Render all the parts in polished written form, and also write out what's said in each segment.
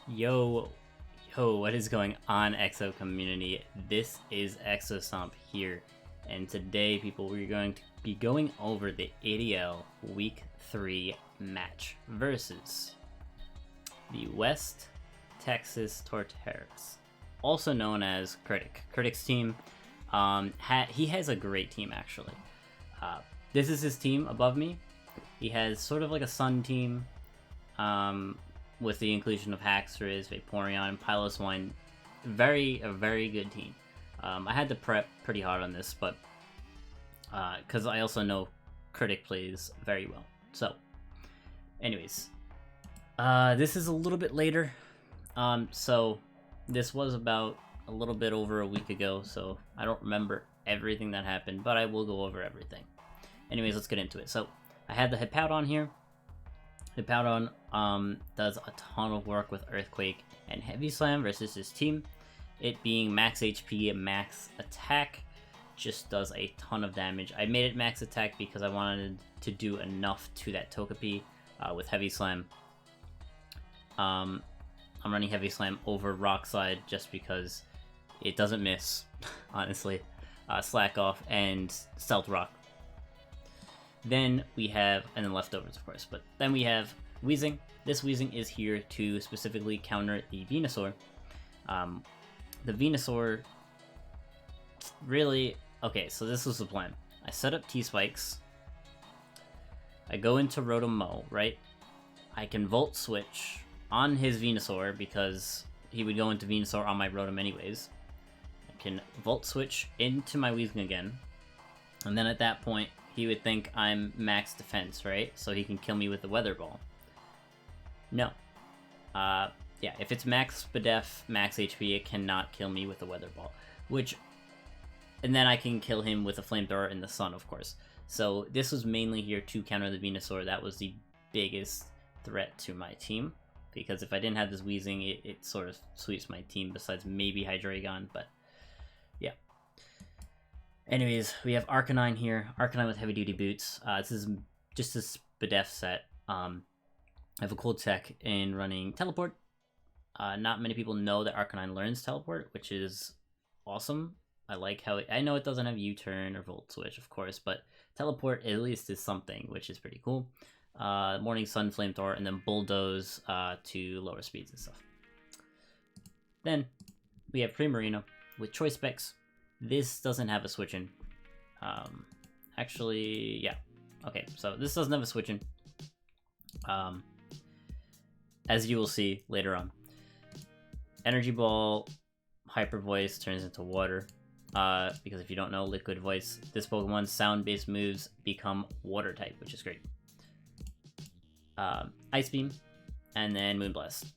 Yo, what is going on, EXO community? This is ExoStomp here, and today, people, we're going to be going over the ADL Week 3 match versus the West Texas Torterras, also known as Critic. Critic's team, he has a great team, actually. This is his team above me. He has sort of like a Sun team, with the inclusion of Haxorus, Vaporeon, and Piloswine. A very good team. I had to prep pretty hard on this, but because I also know Critic plays very well. So, anyways, this is a little bit later. So this was about a little bit over a week ago, so I don't remember everything that happened, but I will go over everything. Anyways, let's get into it. So, I had the Hippowdon here. Hippowdon does a ton of work with Earthquake and Heavy Slam versus his team. It being max HP, max attack, just does a ton of damage. I made it max attack because I wanted to do enough to that Togepi with Heavy Slam. I'm running Heavy Slam over Rock Slide just because it doesn't miss, honestly. Slack Off and Stealth Rock. Then we have, and then leftovers, of course, but then we have Weezing. This Weezing is here to specifically counter the Venusaur. The Venusaur, really, okay, so this was the plan. I set up T-Spikes. I go into Rotom-Mow, right? I can Volt Switch on his Venusaur because he would go into Venusaur on my Rotom anyways. I can Volt Switch into my Weezing again. And then at that point, he would think I'm max defense, right? So he can kill me with the Weather Ball. No. Yeah, if it's max Spadef, max HP, it cannot kill me with the Weather Ball. And then I can kill him with a Flamethrower in the Sun, of course. So this was mainly here to counter the Venusaur. That was the biggest threat to my team. Because if I didn't have this Weezing, it sort of sweeps my team, besides maybe Hydreigon, but yeah. Anyways, we have Arcanine here. Arcanine with heavy-duty boots. This is just a Spadef set. I have a cool tech in running Teleport. Not many people know that Arcanine learns Teleport, which is awesome. I like how I know it doesn't have U-turn or Volt Switch, of course, but Teleport at least is something, which is pretty cool. Morning Sun, Flamethrower, and then Bulldoze to lower speeds and stuff. Then we have Primarina with Choice Specs. This doesn't have a switch-in. Actually, yeah. Okay, so this doesn't have a switch-in. As you will see later on. Energy Ball, Hyper Voice turns into Water. Because if you don't know Liquid Voice, this Pokemon's sound-based moves become Water type, which is great. Ice Beam, and then Moonblast.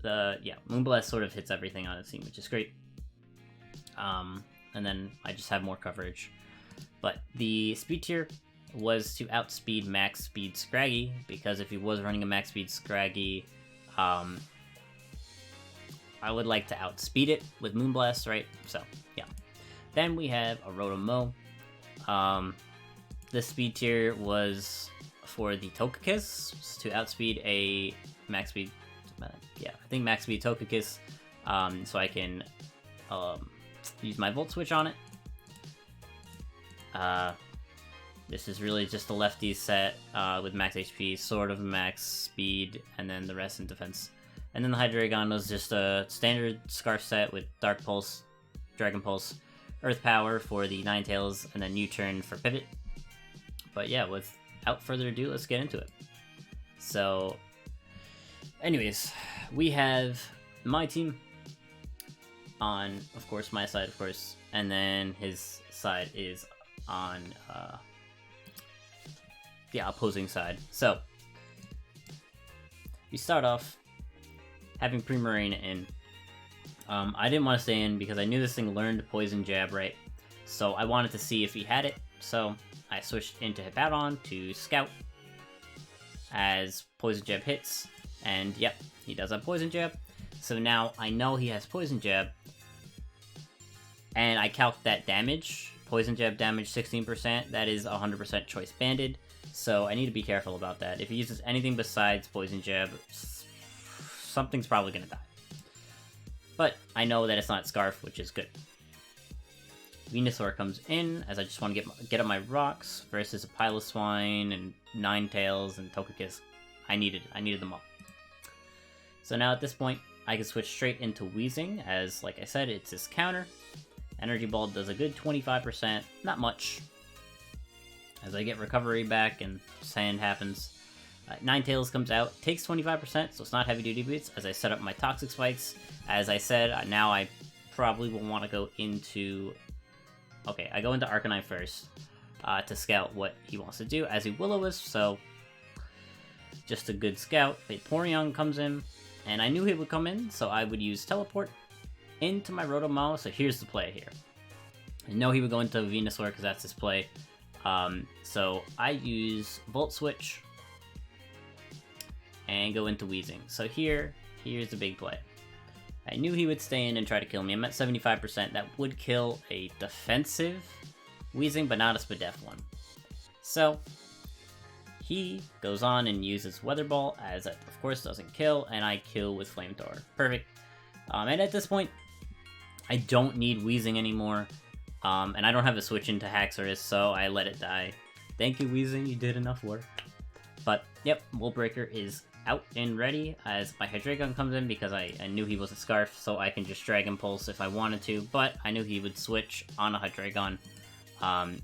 Moonblast sort of hits everything on its team, which is great. And then I just have more coverage. But the speed tier was to outspeed max speed Scraggy, because if he was running a max speed Scraggy, I would like to outspeed it with Moonblast, right? So, yeah. Then we have a Rotom-Mow. The speed tier was for the Togekiss to outspeed a max speed, I think max speed Togekiss, so I can use my Volt Switch on it. This is really just a lefty set with max HP, sort of max speed, and then the rest in defense. And then the Hydreigon was just a standard Scarf set with Dark Pulse, Dragon Pulse, Earth Power for the Ninetales, and then U-turn for Pivot. But yeah, without further ado, let's get into it. So, anyways, we have my team on, of course, my side, of course, and then his side is on the opposing side. So, we start off having Primarina in. I didn't want to stay in because I knew this thing learned Poison Jab, right? So I wanted to see if he had it, so I switched into Hippowdon to Scout as Poison Jab hits, and yep, he does have Poison Jab. So now I know he has Poison Jab, and I calc that damage. Poison Jab damage 16%, that is 100% Choice Banded, so I need to be careful about that. If he uses anything besides Poison Jab, something's probably gonna die. But I know that it's not Scarf, which is good. Venusaur comes in, as I just want to get up my rocks, versus a Piloswine and Ninetales and Togekiss. I needed them all. So now at this point, I can switch straight into Weezing, as, like I said, it's his counter. Energy Ball does a good 25%, not much. As I get recovery back and sand happens. Ninetales comes out, takes 25%, so it's not heavy duty boots, as I set up my Toxic Spikes. As I said, now I probably will want to go into... Okay, I go into Arcanine first, to scout what he wants to do, as he Will-O-Wisp, so... Just a good scout. Vaporeon comes in, and I knew he would come in, so I would use Teleport into my Rotom-Mow, so here's the play here. I know he would go into Venusaur, because that's his play. So I use Volt Switch, and go into Weezing. So here's the big play. I knew he would stay in and try to kill me. I'm at 75%. That would kill a defensive Weezing, but not a Spadef one. So he goes on and uses Weather Ball, as it of course doesn't kill, and I kill with Flamethrower. Perfect. And at this point, I don't need Weezing anymore, and I don't have a switch into Haxorus, so I let it die. Thank you, Weezing, you did enough work. But, yep, Volt Breaker is out and ready, as my Hydreigon comes in, because I knew he was a Scarf, so I can just Dragon Pulse if I wanted to, but I knew he would switch on a Hydreigon.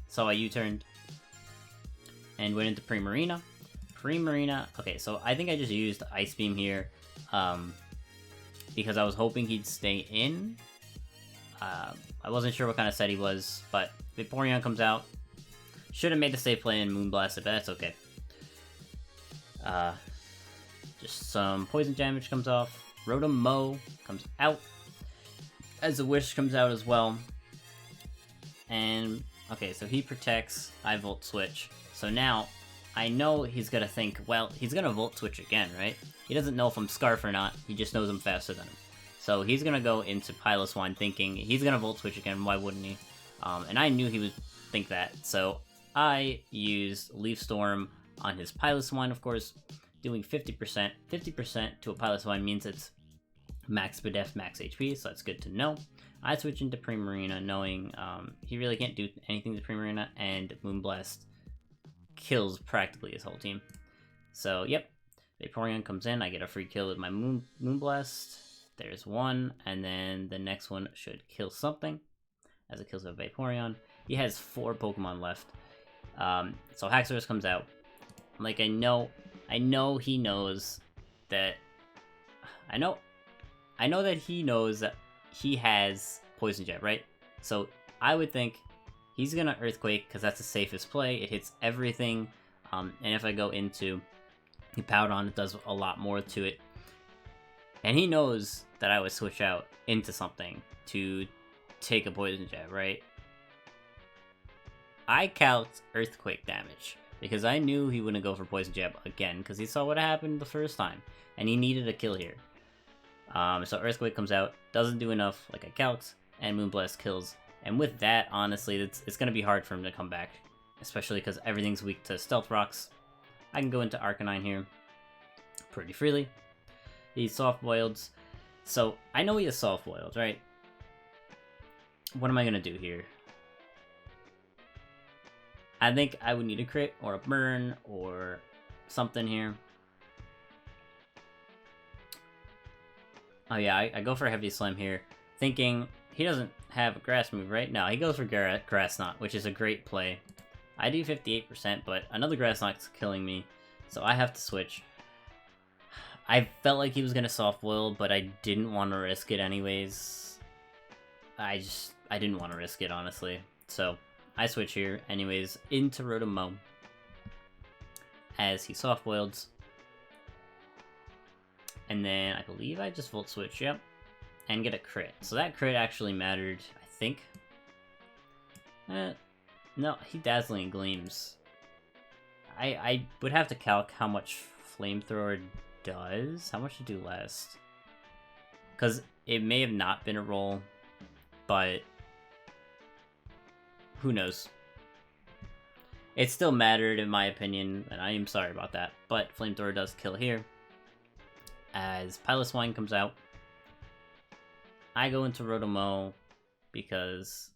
So I U-turned, and went into Primarina. Okay, so I think I just used Ice Beam here, because I was hoping he'd stay in. I wasn't sure what kind of set he was, but Vaporeon comes out. Should have made the safe play and Moonblasted, but that's okay. Just some poison damage comes off. Rotom-Mow comes out, as the Wish comes out as well. And, okay, so he protects, I Volt Switch. So now, I know he's gonna think, well, he's gonna Volt Switch again, right? He doesn't know if I'm Scarf or not, he just knows I'm faster than him. So he's gonna go into Piloswine thinking he's gonna Volt Switch again, why wouldn't he? And I knew he would think that, so I used Leaf Storm on his Piloswine, of course, doing 50%. 50% to a Piloswine means it's max Spadef, max HP, so that's good to know. I switch into Primarina, knowing he really can't do anything to Primarina, and Moonblast kills practically his whole team. So, yep, Vaporeon comes in, I get a free kill with my Moonblast. There's one, and then the next one should kill something, as it kills a Vaporeon. He has 4 Pokemon left. So Haxorus comes out. Like, I know he knows that... I know that he knows that he has Poison Jab, right? So I would think he's gonna Earthquake, because that's the safest play. It hits everything, and if I go into Hippowdon, it does a lot more to it. And he knows that I would switch out into something to take a Poison Jab, right? I calced Earthquake damage, because I knew he wouldn't go for Poison Jab again, because he saw what happened the first time, and he needed a kill here. So Earthquake comes out, doesn't do enough, like I calced, and Moonblast kills. And with that, honestly, it's going to be hard for him to come back, especially because everything's weak to Stealth Rocks. I can go into Arcanine here pretty freely. He's Soft-Boiled, so I know he is Soft-Boiled, right? What am I going to do here? I think I would need a crit, or a burn, or something here. Oh yeah, I go for a Heavy Slam here, thinking he doesn't have a Grass move, right? No, he goes for Grass Knot, which is a great play. I do 58%, but another Grass Knot's killing me, so I have to switch. I felt like he was gonna Soft Boil, but I didn't want to risk it anyways. I didn't want to risk it, honestly. So I switch here, anyways, into Rotom-Mow, as he Soft Boiled. And then I believe I just Volt Switch, yep, and get a crit. So that crit actually mattered, I think. No, he Dazzling Gleams. I would have to calc how much Flamethrower does. How much did it do last? Because it may have not been a roll, but who knows? It still mattered in my opinion, and I am sorry about that. But Flamethrower does kill here, as Piloswine comes out. I go into Rotomo because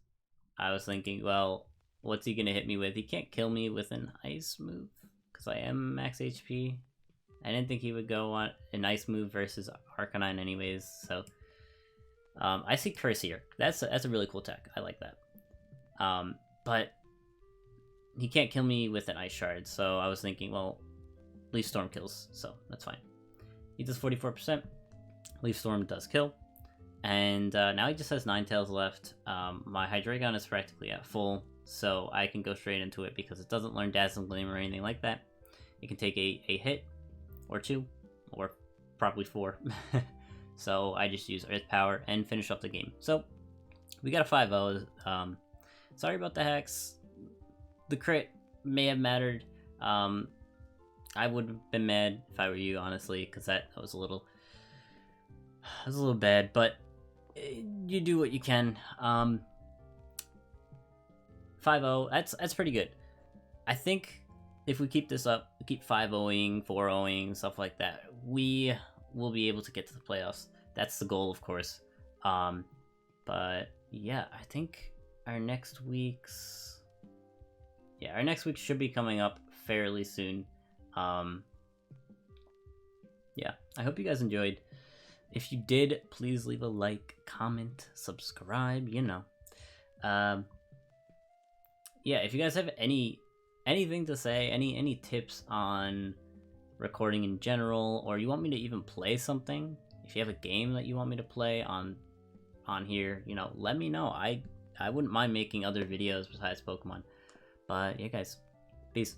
I was thinking, well, what's he gonna hit me with? He can't kill me with an ice move because I am max HP. I didn't think he would go on an ice move versus Arcanine anyways, so I see Curse here. That's a really cool tech. I like that. But he can't kill me with an Ice Shard, so I was thinking, well, Leaf Storm kills, so that's fine. He does 44%. Leaf Storm does kill. And now he just has Ninetales left. My Hydreigon is practically at full, so I can go straight into it because it doesn't learn Dazzling Gleam or anything like that. It can take a hit, or 2, or probably 4. So I just use Earth Power and finish up the game. So we got a 5-0. Sorry about the Hex. The crit may have mattered. I would have been mad if I were you, honestly, because that was a little bad, but you do what you can. 5-0, that's pretty good. I think if we keep this up, keep 5-0ing, 4-0ing, stuff like that, we will be able to get to the playoffs. That's the goal, of course. But yeah, I think our next week should be coming up fairly soon. Yeah, I hope you guys enjoyed. If you did, please leave a like, comment, subscribe, you know. Yeah, if you guys have anything to say, any tips on recording in general, or you want me to even play something, if you have a game that you want me to play on here, you know, let me know. I wouldn't mind making other videos besides Pokemon. But yeah, guys, peace.